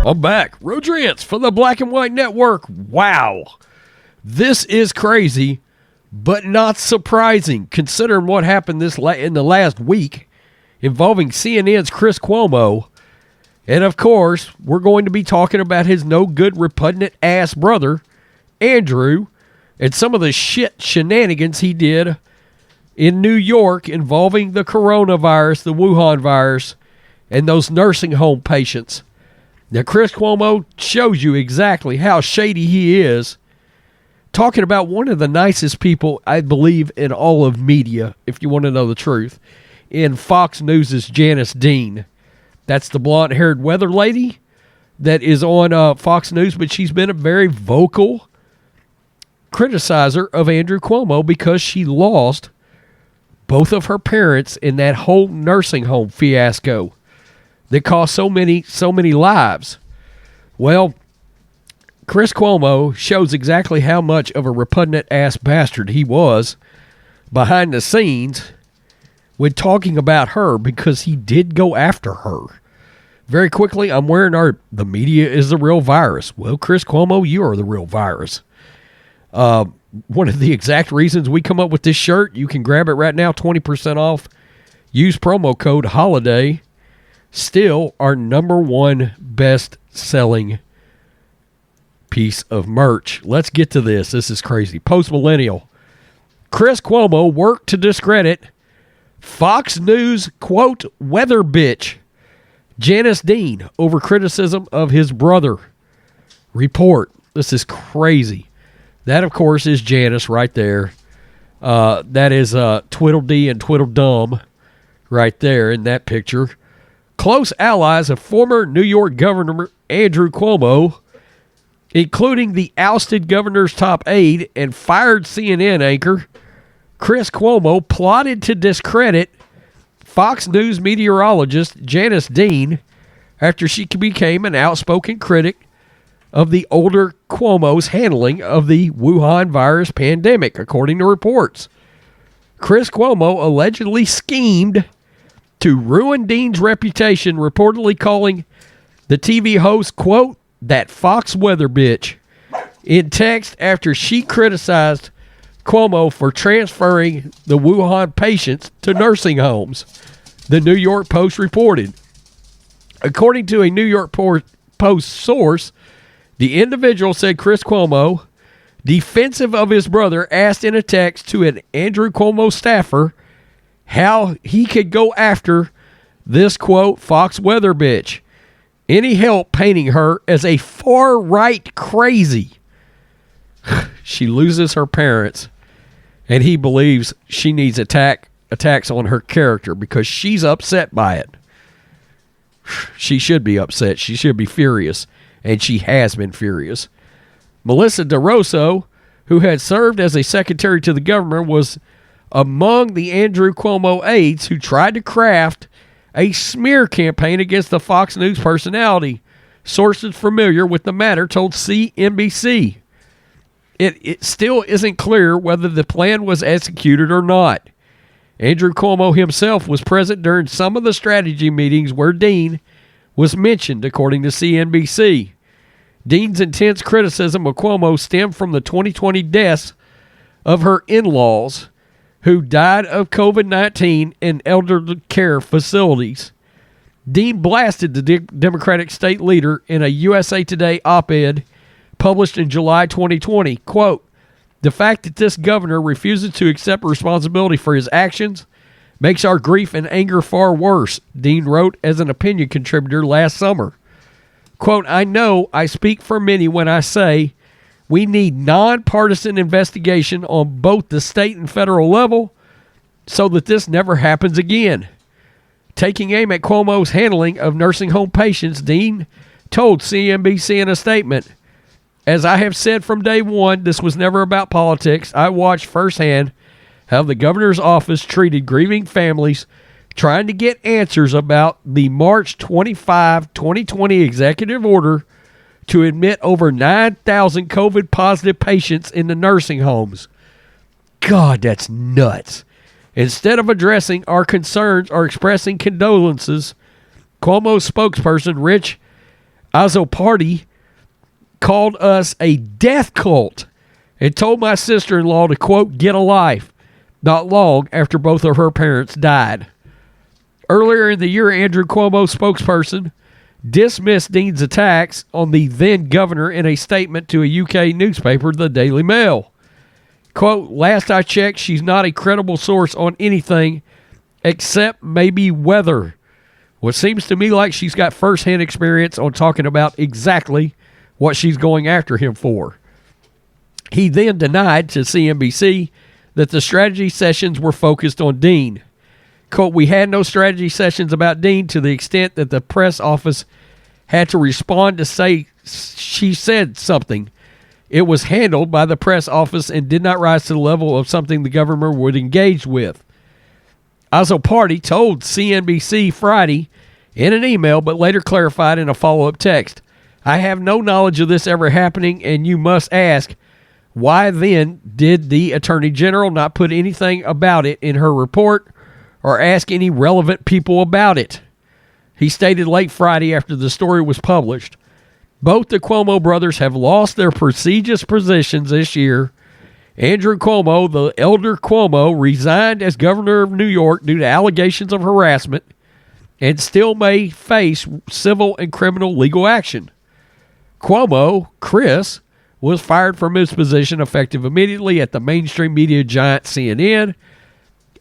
I'm back. Rodrance for the Black and White Network. Wow. This is crazy, but not surprising considering what happened in the last week involving CNN's Chris Cuomo. And of course, we're going to be talking about his no good, repugnant ass brother, Andrew, and some of the shenanigans he did in New York involving the coronavirus, the Wuhan virus, and those nursing home patients. Now, Chris Cuomo shows you exactly how shady he is, talking about one of the nicest people, I believe, in all of media, if you want to know the truth, in Fox News' Janice Dean. That's the blonde-haired weather lady that is on Fox News, but she's been a very vocal criticizer of Andrew Cuomo because she lost both of her parents in that whole nursing home fiasco that cost so many lives. Well, Chris Cuomo shows exactly how much of a repugnant ass bastard he was behind the scenes when talking about her, because he did go after her. Very quickly, I'm wearing the media is the real virus. Well, Chris Cuomo, you are the real virus. One of the exact reasons we come up with this shirt, you can grab it right now, 20% off. Use promo code HOLIDAY. Still our number one best-selling piece of merch. Let's get to this. This is crazy. Post-millennial. Chris Cuomo worked to discredit Fox News, quote, weather bitch, Janice Dean, over criticism of his brother. Report. This is crazy. That, of course, is Janice right there. That is Tweedledee and Tweedledum right there in that picture. Close allies of former New York Governor Andrew Cuomo, including the ousted governor's top aide and fired CNN anchor Chris Cuomo, plotted to discredit Fox News meteorologist Janice Dean after she became an outspoken critic of the older Cuomo's handling of the Wuhan virus pandemic, according to reports. Chris Cuomo allegedly schemed to ruin Dean's reputation, reportedly calling the TV host, quote, that Fox weather bitch, in text after she criticized Cuomo for transferring the Wuhan patients to nursing homes, the New York Post reported. According to a New York Post source, the individual said Chris Cuomo, defensive of his brother, asked in a text to an Andrew Cuomo staffer how he could go after this, quote, Fox weather bitch. Any help painting her as a far-right crazy. She loses her parents, and he believes she needs attacks on her character because she's upset by it. She should be upset. She should be furious, and she has been furious. Melissa DeRosso, who had served as a secretary to the governor, was among the Andrew Cuomo aides who tried to craft a smear campaign against the Fox News personality. Sources familiar with the matter told CNBC. It still isn't clear whether the plan was executed or not. Andrew Cuomo himself was present during some of the strategy meetings where Dean was mentioned, according to CNBC. Dean's intense criticism of Cuomo stemmed from the 2020 deaths of her in-laws, who died of COVID-19 in elderly care facilities. Dean blasted the Democratic state leader in a USA Today op-ed published in July 2020. Quote, the fact that this governor refuses to accept responsibility for his actions makes our grief and anger far worse, Dean wrote as an opinion contributor last summer. Quote, I know I speak for many when I say we need nonpartisan investigation on both the state and federal level so that this never happens again. Taking aim at Cuomo's handling of nursing home patients, Dean told CNBC in a statement, as I have said from day one, this was never about politics. I watched firsthand how the governor's office treated grieving families trying to get answers about the March 25, 2020 executive order to admit over 9,000 COVID-positive patients in the nursing homes. God, that's nuts. Instead of addressing our concerns or expressing condolences, Cuomo's spokesperson, Rich Ozzo Party called us a death cult and told my sister-in-law to, quote, get a life, not long after both of her parents died. Earlier in the year, Andrew Cuomo, spokesperson, dismissed Dean's attacks on the then governor in a statement to a UK newspaper, the Daily Mail. Quote, last I checked, she's not a credible source on anything except maybe weather. What seems to me like she's got first-hand experience on talking about exactly what she's going after him for. He then denied to CNBC that the strategy sessions were focused on Dean. Quote, we had no strategy sessions about Dean to the extent that the press office had to respond to say she said something. It was handled by the press office and did not rise to the level of something the government would engage with. Ozzo Party told CNBC Friday in an email, but later clarified in a follow-up text. I have no knowledge of this ever happening, and you must ask, why then did the Attorney General not put anything about it in her report or ask any relevant people about it? He stated late Friday after the story was published. Both the Cuomo brothers have lost their prestigious positions this year. Andrew Cuomo, the elder Cuomo, resigned as governor of New York due to allegations of harassment and still may face civil and criminal legal action. Cuomo, Chris, was fired from his position effective immediately at the mainstream media giant CNN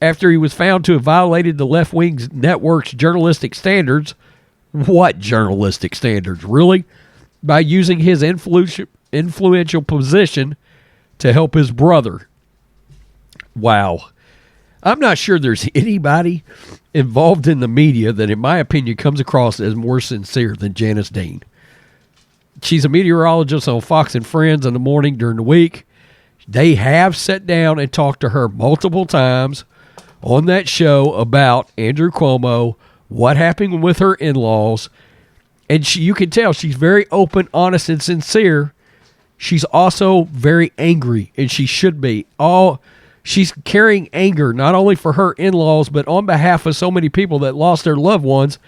after he was found to have violated the left-wing network's journalistic standards. What journalistic standards, really? By using his influential position to help his brother. Wow. I'm not sure there's anybody involved in the media that, in my opinion, comes across as more sincere than Janice Dean. She's a meteorologist on Fox and Friends in the morning during the week. They have sat down and talked to her multiple times on that show about Andrew Cuomo, what happened with her in-laws, and you can tell she's very open, honest, and sincere. She's also very angry, and she should be. She's carrying anger not only for her in-laws, but on behalf of so many people that lost their loved ones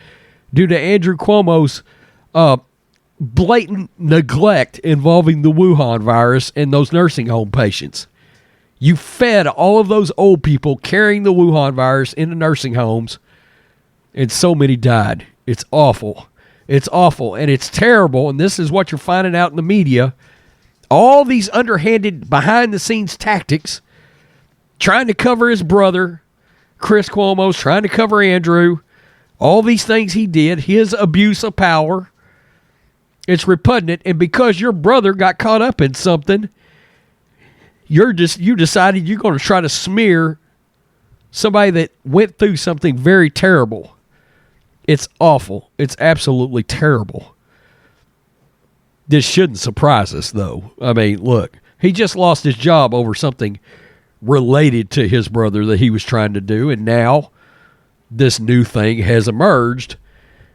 due to Andrew Cuomo's blatant neglect involving the Wuhan virus and those nursing home patients. You fed all of those old people carrying the Wuhan virus into nursing homes, and so many died. It's awful. It's awful, and it's terrible, and this is what you're finding out in the media. All these underhanded, behind-the-scenes tactics, trying to cover his brother, Chris Cuomo's trying to cover Andrew, all these things he did, his abuse of power. It's repugnant, and because your brother got caught up in something, you decided you're going to try to smear somebody that went through something very terrible. It's awful. It's absolutely terrible. This shouldn't surprise us, though. I mean, look, he just lost his job over something related to his brother that he was trying to do, and now this new thing has emerged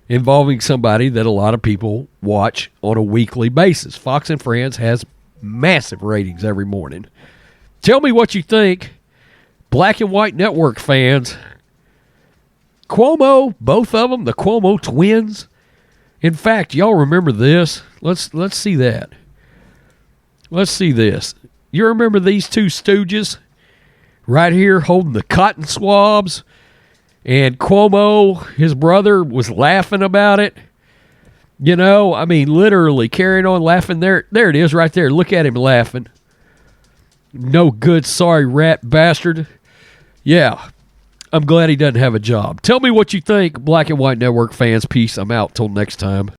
involving somebody that a lot of people watch on a weekly basis. Fox and Friends has massive ratings every morning. Tell me what you think, Black and White Network fans. Cuomo, both of them, the Cuomo twins. In fact, y'all remember this? Let's see that. Let's see this. You remember these two stooges right here holding the cotton swabs? And Cuomo, his brother, was laughing about it. You know, I mean, literally carrying on laughing. There it is right there. Look at him laughing. No good, sorry rat bastard. Yeah, I'm glad he doesn't have a job. Tell me what you think, Black and White Network fans. Peace. I'm out. Till next time.